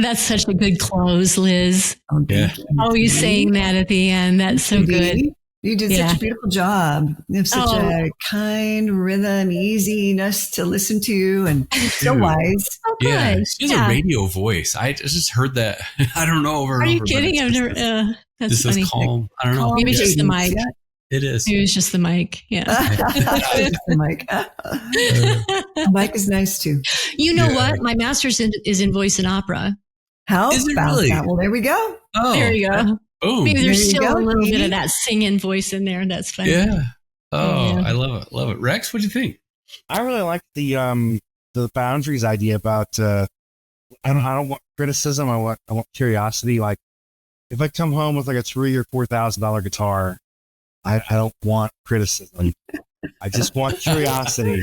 that's such a good close, Liz. Yeah. Always saying that at the end. That's so good. You did such a beautiful job. You have such a kind rhythm, easiness to listen to, and so wise. Oh, yeah, good. she has a radio voice. I just heard that. I don't know over and over. Are you kidding? I've never. That's funny. This calm. I don't know. Maybe it's just the mic. Yeah. It is. Maybe it's just the mic. Yeah. The mic. The mic is nice too. You know what? My master's is in voice and opera. How is it about really? that? Well, there we go. Oh, there you go. Boom. Maybe there's There you still go, a little baby. bit of that singing voice in there. That's funny. Yeah. Oh, Yeah. I love it. Love it. Rex, what do you think? I really like the boundaries idea about I don't want criticism. I want curiosity. Like if I come home with like a $3,000 or $4,000 guitar, I don't want criticism. I just want curiosity.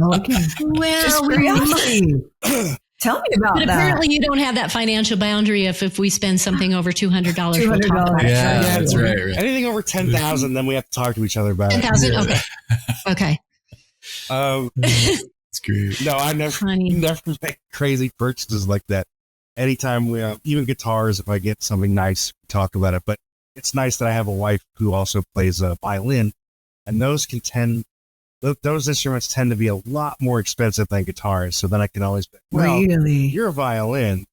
Okay. Well, Just curiosity. Tell me about but that. apparently you don't have that financial boundary if we spend something over $200. We'll talk about it. Yeah, that's right. Anything over 10,000, then we have to talk to each other about it. 10,000? Okay. Okay. It's great. No, I Funny. never make crazy purchases like that. Anytime we, even guitars, if I get something nice, we talk about it. But it's nice that I have a wife who also plays a violin, and those instruments tend to be a lot more expensive than guitars. So then I can always be, well, Really? your violin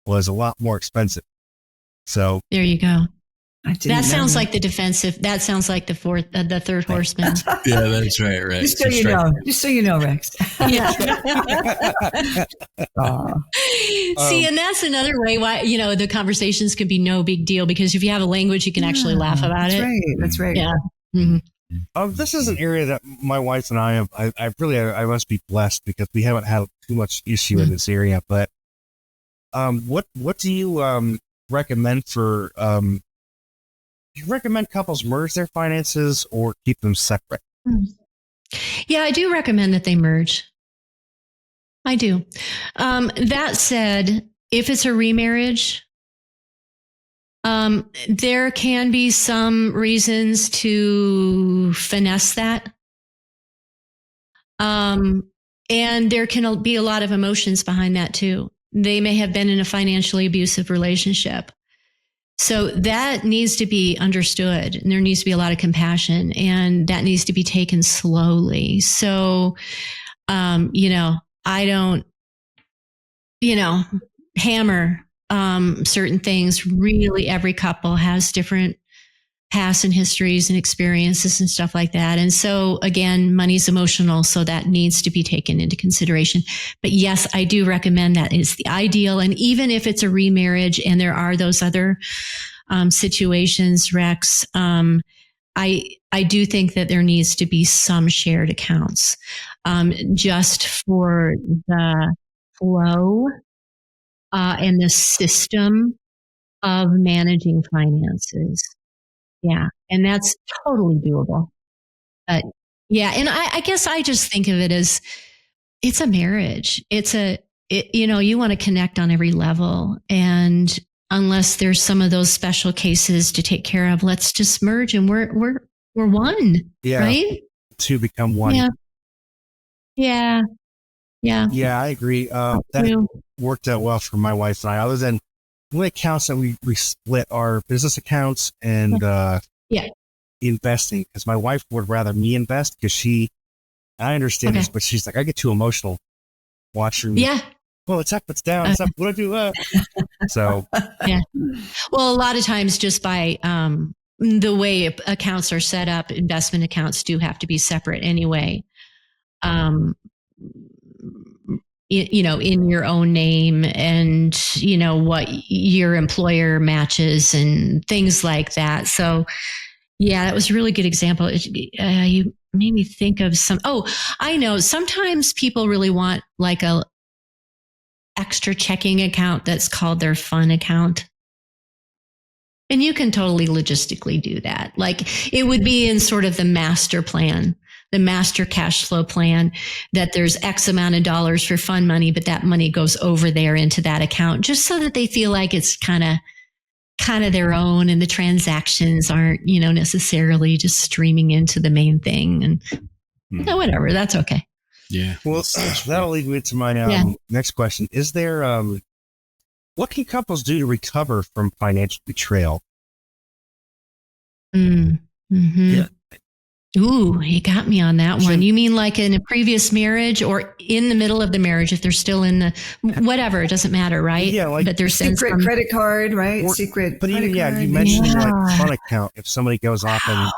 was a lot more expensive. So There you go. I didn't That know sounds that. like the defensive. That sounds like the third horseman. Yeah, that's right. Right. Just so you know. Just so you know, Rex. Yeah. Aw. See, and that's another way why, the conversations can be no big deal, because if you have a language, you can actually laugh about That's it. right. That's right. Yeah. Mhm. this is an area that my wife and I have. I must be blessed because we haven't had too much issue in this area. But what do you recommend for? Do you recommend couples merge their finances or keep them separate? Yeah, I do recommend that they merge. I do. That said, if it's a remarriage, there can be some reasons to finesse that. And there can be a lot of emotions behind that too. They may have been in a financially abusive relationship. So that needs to be understood, and there needs to be a lot of compassion, and that needs to be taken slowly. So, I don't, hammer certain things. Really, every couple has different pasts and histories and experiences and stuff like that. And so again, money's emotional, so that needs to be taken into consideration. But yes, I do recommend that. It's the ideal. And even if it's a remarriage and there are those other situations, Rex, I do think that there needs to be some shared accounts, just for the flow and the system of managing finances. Yeah. And that's totally doable. But yeah. And I guess I just think of it as it's a marriage. You want to connect on every level. And unless there's some of those special cases to take care of, let's just merge and we're one. Yeah. Right? To become one. Yeah. Yeah. Yeah. Yeah, I agree. That worked out well for my wife and I, other than the only accounts that we split our business accounts and investing, because my wife would rather me invest because I understand this, but she's like, I get too emotional watching. Yeah. Well, it's up, it's down, it's up. What do I do? So, yeah. Well, a lot of times just by the way accounts are set up, investment accounts do have to be separate anyway. In your own name and, what your employer matches and things like that. So yeah, that was a really good example. You made me think of I know sometimes people really want like a extra checking account that's called their fun account. And you can totally logistically do that. Like it would be in sort of the master plan, the master cash flow plan, that there's X amount of dollars for fun money, but that money goes over there into that account just so that they feel like it's kind of their own and the transactions aren't, necessarily just streaming into the main thing and whatever. That's okay. Yeah. Well, that'll lead me to my next question. Is there What can couples do to recover from financial betrayal? Mm-hmm. Yeah. Ooh, you got me on that Sure. one. You mean like in a previous marriage or in the middle of the marriage, if they're still in the whatever, it doesn't matter, right? Yeah, like but there's Secret credit card, right? Secret but credit even, card. you mentioned like Yeah. fun account. If somebody goes off and,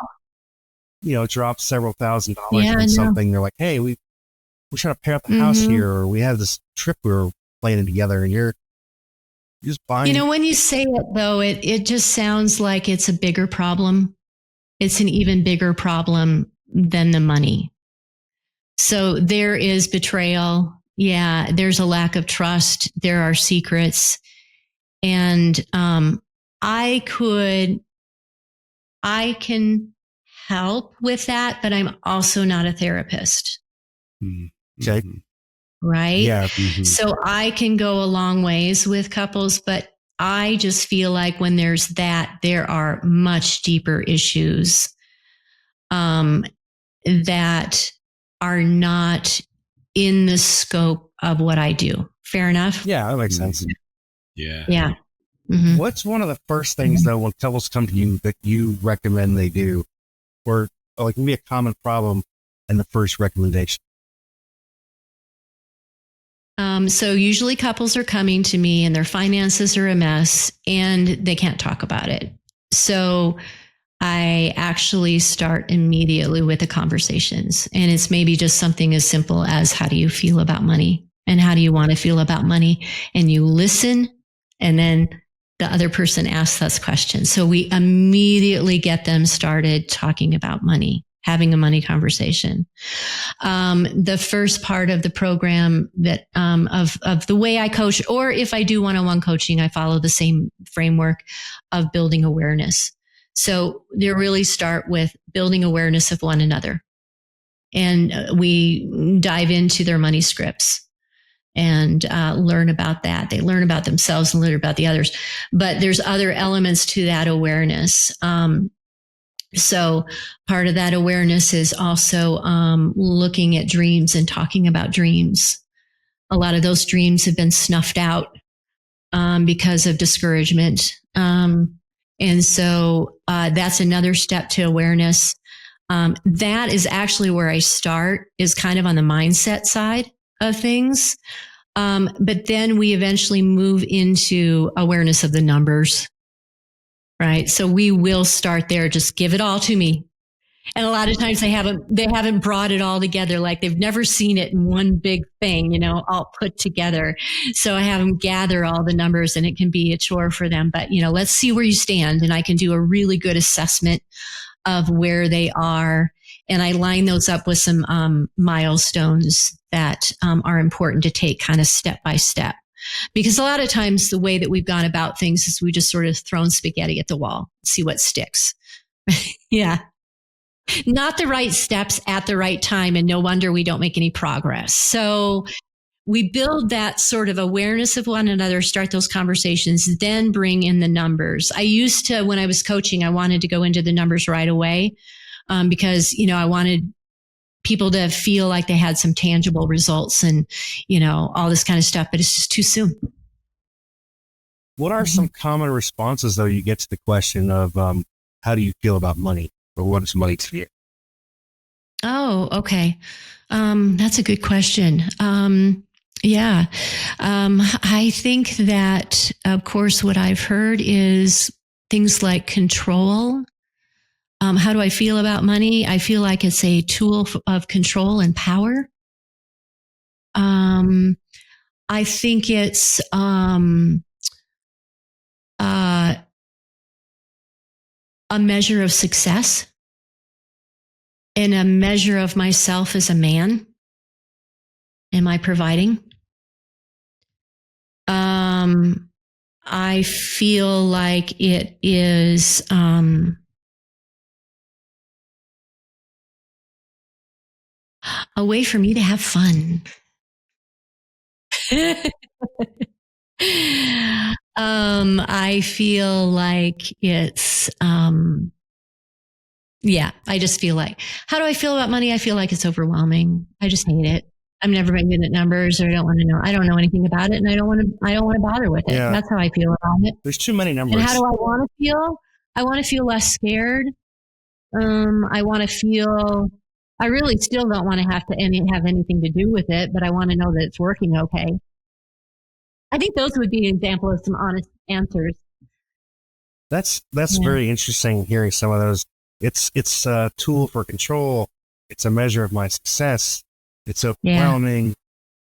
drops several $1,000s Yeah, I on know. something, they're like, hey, we're trying to pay off the house here, or we have this trip we were planning together, and you're just buying. When you say it though, it just sounds like it's a bigger problem. It's an even bigger problem than the money. So there is betrayal. Yeah, there's a lack of trust. There are secrets. And I can help with that, but I'm also not a therapist. Okay. Right? Yeah. So I can go a long ways with couples, but I just feel like when there's that, there are much deeper issues that are not in the scope of what I do. Fair enough? Yeah, that makes sense. Yeah. Yeah. Mm-hmm. What's one of the first things, though, when couples come to you that you recommend they do, or like maybe a common problem and the first recommendation? So usually couples are coming to me and their finances are a mess and they can't talk about it. So I actually start immediately with the conversations. And it's maybe just something as simple as how do you feel about money? And how do you want to feel about money? And you listen, and then the other person asks us questions. So we immediately get them started talking about money, having a money conversation. The first part of the program that of the way I coach, or if I do one-on-one coaching, I follow the same framework of building awareness. So they really start with building awareness of one another. And we dive into their money scripts and learn about that. They learn about themselves and learn about the others. But there's other elements to that awareness. So part of that awareness is also looking at dreams and talking about dreams. A lot of those dreams have been snuffed out because of discouragement. And so that's another step to awareness. That is actually where I start, is kind of on the mindset side of things. But then we eventually move into awareness of the numbers, right? So we will start there. Just give it all to me. And a lot of times they haven't brought it all together. Like they've never seen it in one big thing, all put together. So I have them gather all the numbers, and it can be a chore for them. But, let's see where you stand. And I can do a really good assessment of where they are. And I line those up with some milestones that are important to take kind of step by step. Because a lot of times the way that we've gone about things is we just sort of thrown spaghetti at the wall, see what sticks. Yeah. Not the right steps at the right time. And no wonder we don't make any progress. So we build that sort of awareness of one another, start those conversations, then bring in the numbers. I used to, when I was coaching, I wanted to go into the numbers right away because, I wanted people to feel like they had some tangible results and, all this kind of stuff, but it's just too soon. What are some common responses, though, you get to the question of how do you feel about money, or what is money to you? Oh, okay. That's a good question. Yeah. I think that, of course, what I've heard is things like control. How do I feel about money? I feel like it's a tool of control and power. I think it's a measure of success and a measure of myself as a man. Am I providing? I feel like it is a way for me to have fun. I feel like it's yeah, I just feel like, how do I feel about money? I feel like it's overwhelming. I just hate it. I've never been good at numbers, or I don't want to know. I don't know anything about it, and I don't want to bother with it. Yeah. That's how I feel about it. There's too many numbers. And how do I want to feel? I want to feel less scared. I want to feel. I really still don't want to have anything to do with it, but I want to know that it's working okay. I think those would be an example of some honest answers. That's very interesting hearing some of those. It's a tool for control. It's a measure of my success. It's overwhelming.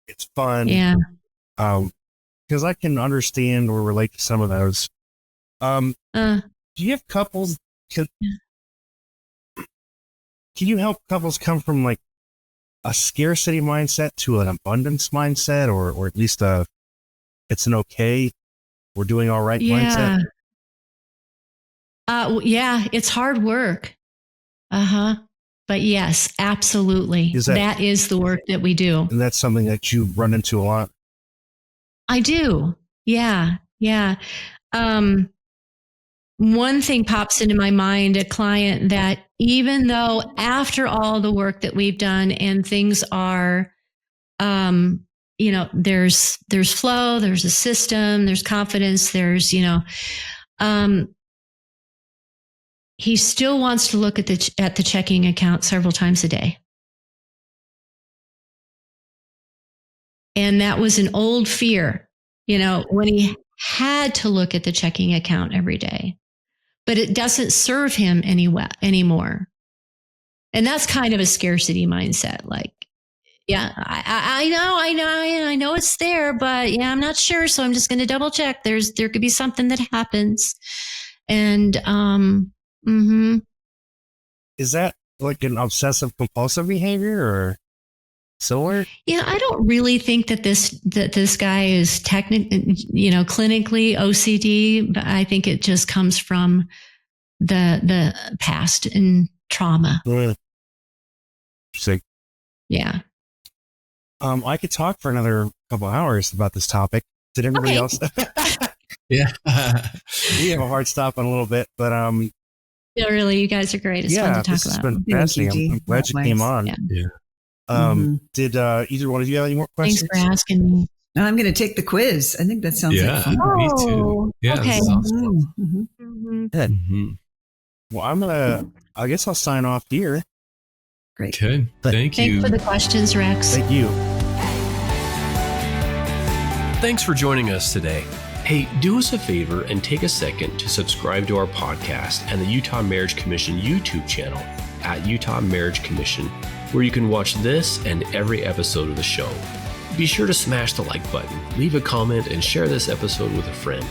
It's fun. Yeah. Because I can understand or relate to some of those. Do you have couples? Can you help couples come from like a scarcity mindset to an abundance mindset, or at least it's an okay, we're doing all right mindset? Yeah, it's hard work. But yes, absolutely. That is the work that we do. And that's something that you run into a lot. I do. Yeah. One thing pops into my mind, a client that even though after all the work that we've done and things are, there's flow, there's a system, there's confidence, there's, he still wants to look at the checking account several times a day. And that was an old fear, when he had to look at the checking account every day. But it doesn't serve him anymore. And that's kind of a scarcity mindset. Like, yeah, I know it's there, but yeah, I'm not sure. So I'm just going to double check. There could be something that happens. And, Is that like an obsessive compulsive behavior or similar? Yeah, I don't really think that this guy is clinically OCD, but I think it just comes from the past and trauma. Interesting. Yeah. I could talk for another couple hours about this topic. Did everybody else? Yeah. We have a hard stop on a little bit, but yeah, really, you guys are great. It's fun to talk about. This has been fascinating. I'm glad you came on. Yeah. Did either one of you have any more questions? Thanks for asking me. I'm going to take the quiz. I think that sounds like fun. Me too. Yeah. Okay. Awesome. Good. Well, I guess I'll sign off here. Great. Okay. Thank you. Thanks for the questions, Rex. Thank you. Thanks for joining us today. Hey, do us a favor and take a second to subscribe to our podcast and the Utah Marriage Commission YouTube channel at Utah Marriage Commission, where you can watch this and every episode of the show. Be sure to smash the like button, leave a comment, and share this episode with a friend.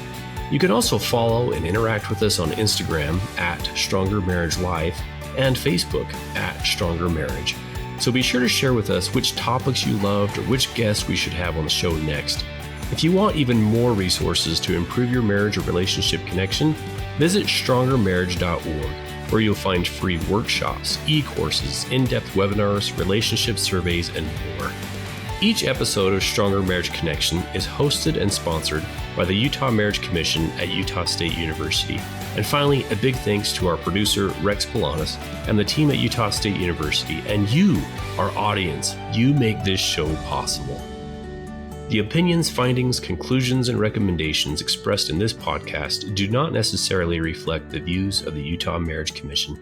You can also follow and interact with us on Instagram at Stronger Marriage Life and Facebook at Stronger Marriage. So be sure to share with us which topics you loved or which guests we should have on the show next. If you want even more resources to improve your marriage or relationship connection, visit strongermarriage.org, where you'll find free workshops, e-courses, in-depth webinars, relationship surveys, and more. Each episode of Stronger Marriage Connection is hosted and sponsored by the Utah Marriage Commission at Utah State University. And finally, a big thanks to our producer, Rex Polanis, and the team at Utah State University, and you, our audience. You make this show possible. The opinions, findings, conclusions, and recommendations expressed in this podcast do not necessarily reflect the views of the Utah Marriage Commission.